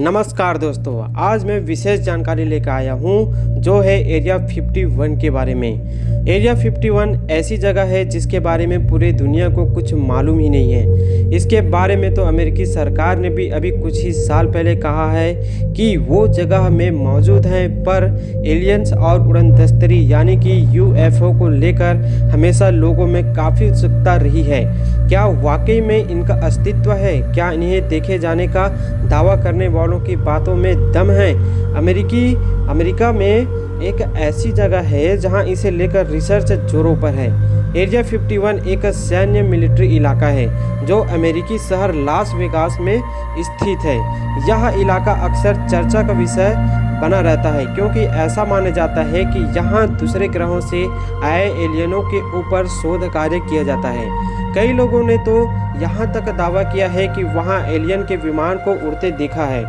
नमस्कार दोस्तों, आज मैं विशेष जानकारी लेकर आया हूँ जो है एरिया 51 के बारे में। एरिया 51 ऐसी जगह है जिसके बारे में पूरे दुनिया को कुछ मालूम ही नहीं है। इसके बारे में तो अमेरिकी सरकार ने भी अभी कुछ ही साल पहले कहा है कि वो जगह में मौजूद है, पर एलियंस और उड़नदस्तरी यानी कि यूएफओ को लेकर हमेशा लोगों में काफ़ी उत्सुकता रही है। क्या वाकई में इनका अस्तित्व है? क्या इन्हें देखे जाने का दावा करने वालों की बातों में दम है? अमेरिका में एक ऐसी जगह है जहां इसे लेकर रिसर्च जोरों पर है। एरिया 51 एक सैन्य मिलिट्री इलाका है जो अमेरिकी शहर लास वेगास में स्थित है। यह इलाका अक्सर चर्चा का विषय बना रहता है क्योंकि ऐसा माना जाता है कि यहाँ दूसरे ग्रहों से आए एलियनों के ऊपर शोध कार्य किया जाता है। कई लोगों ने तो यहाँ तक दावा किया है कि वहाँ एलियन के विमान को उड़ते देखा है।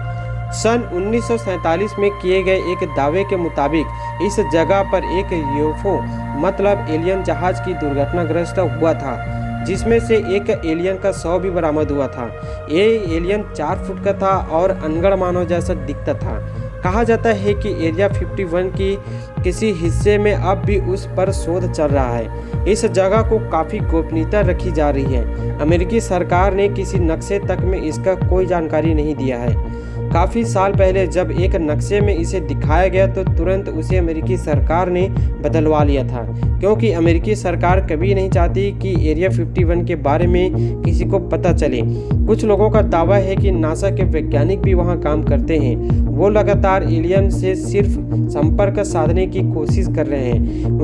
सन 1947 में किए गए एक दावे के मुताबिक इस जगह पर एक यूएफओ मतलब एलियन जहाज की दुर्घटनाग्रस्त हुआ था, जिसमें से एक एलियन का शव भी बरामद हुआ था। ये एलियन 4 फुट का था और अनगढ़ मानव जैसा दिखता था। कहा जाता है कि एरिया 51 की किसी हिस्से में अब भी उस पर शोध चल रहा है। इस जगह को काफ़ी गोपनीयता रखी जा रही है। अमेरिकी सरकार ने किसी नक्शे तक में इसका कोई जानकारी नहीं दिया है। काफ़ी साल पहले जब एक नक्शे में इसे दिखाया गया तो तुरंत उसे अमेरिकी सरकार ने बदलवा लिया था, क्योंकि अमेरिकी सरकार कभी नहीं चाहती कि एरिया 51 के बारे में किसी को पता चले। कुछ लोगों का दावा है कि नासा के वैज्ञानिक भी वहां काम करते हैं। वो लगातार एलियन से सिर्फ संपर्क साधने की कोशिश कर रहे हैं,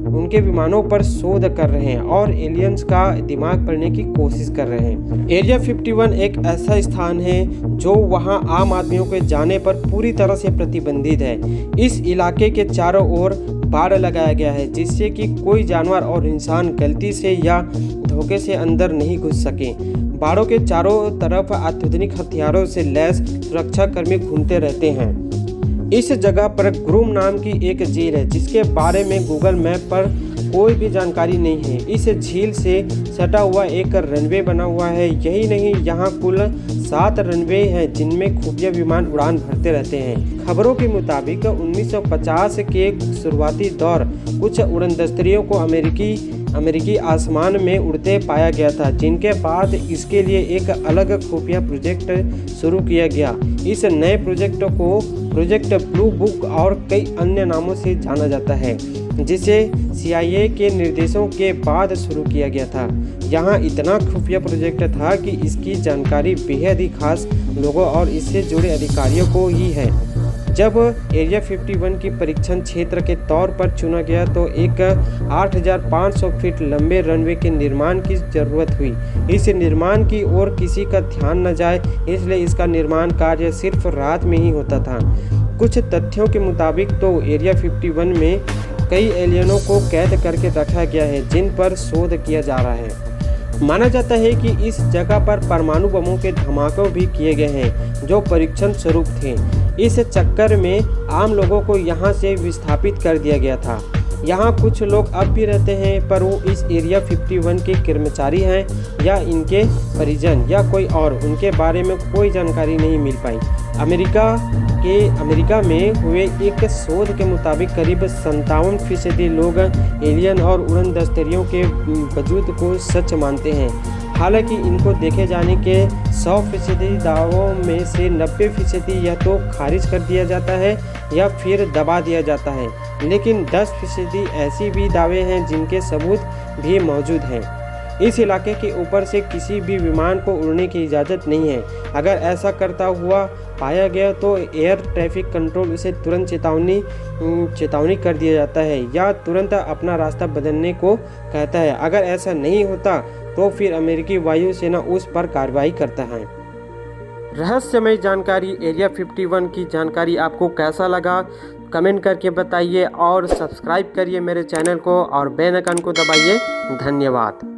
उनके विमानों पर शोध कर रहे हैं और एलियंस का दिमाग पढ़ने की कोशिश कर रहे हैं। एरिया 51 एक ऐसा स्थान है जो वहां आम आदमियों के जाने पर पूरी तरह से प्रतिबंधित है। इस इलाके के चारों ओर बाड़ लगाया गया है जिससे कि कोई जानवर और इंसान गलती से या धोखे से अंदर नहीं घुस सके। बाड़ों के चारों तरफ अत्याधुनिक हथियारों से लैस सुरक्षा कर्मी घूमते रहते हैं। इस जगह पर ग्रूम नाम की एक झील है जिसके बारे में गूगल मैप पर कोई भी जानकारी नहीं है। इस झील से सटा हुआ एक रनवे बना हुआ है। यही नहीं, यहाँ कुल 7 रनवे हैं जिनमें खुफिया विमान उड़ान भरते रहते हैं। खबरों के मुताबिक 1950 के शुरुआती दौर कुछ उड़नदस्तियों को अमेरिकी आसमान में उड़ते पाया गया था, जिनके बाद इसके लिए एक अलग खुफिया प्रोजेक्ट शुरू किया गया। इस नए प्रोजेक्ट को प्रोजेक्ट ब्लू बुक और कई अन्य नामों से जाना जाता है, जिसे CIA के निर्देशों के बाद शुरू किया गया था। यहाँ इतना खुफिया प्रोजेक्ट था कि इसकी जानकारी बेहद ही खास लोगों और इससे जुड़े अधिकारियों को ही है। जब एरिया 51 की परीक्षण क्षेत्र के तौर पर चुना गया तो एक 8,500 फीट लंबे रनवे के निर्माण की जरूरत हुई। इस निर्माण की ओर किसी का ध्यान न जाए, इसलिए इसका निर्माण कार्य सिर्फ रात में ही होता था। कुछ तथ्यों के मुताबिक तो एरिया 51 में कई एलियनों को कैद करके रखा गया है जिन पर शोध किया जा रहा है। माना जाता है कि इस जगह पर परमाणु बमों के धमाके भी किए गए हैं जो परीक्षण स्वरूप थे। इस चक्कर में आम लोगों को यहाँ से विस्थापित कर दिया गया था। यहाँ कुछ लोग अब भी रहते हैं, पर वो इस एरिया 51 के कर्मचारी हैं या इनके परिजन या कोई और, उनके बारे में कोई जानकारी नहीं मिल पाई। अमेरिका में हुए एक शोध के मुताबिक करीब 57% लोग एलियन और उड़नदस्तियों के वजूद को सच मानते हैं। हालांकि इनको देखे जाने के 100% दावों में से 90% या तो खारिज कर दिया जाता है या फिर दबा दिया जाता है, लेकिन 10% ऐसी भी दावे हैं जिनके सबूत भी मौजूद हैं। इस इलाके के ऊपर से किसी भी विमान को उड़ने की इजाज़त नहीं है। अगर ऐसा करता हुआ पाया गया तो एयर ट्रैफिक कंट्रोल उसे तुरंत चेतावनी कर दिया जाता है या तुरंत अपना रास्ता बदलने को कहता है। अगर ऐसा नहीं होता तो फिर अमेरिकी वायुसेना उस पर कार्रवाई करता है। रहस्यमय जानकारी एरिया 51 की जानकारी आपको कैसा लगा कमेंट करके बताइए और सब्सक्राइब करिए मेरे चैनल को और बेल आइकन को दबाइए। धन्यवाद।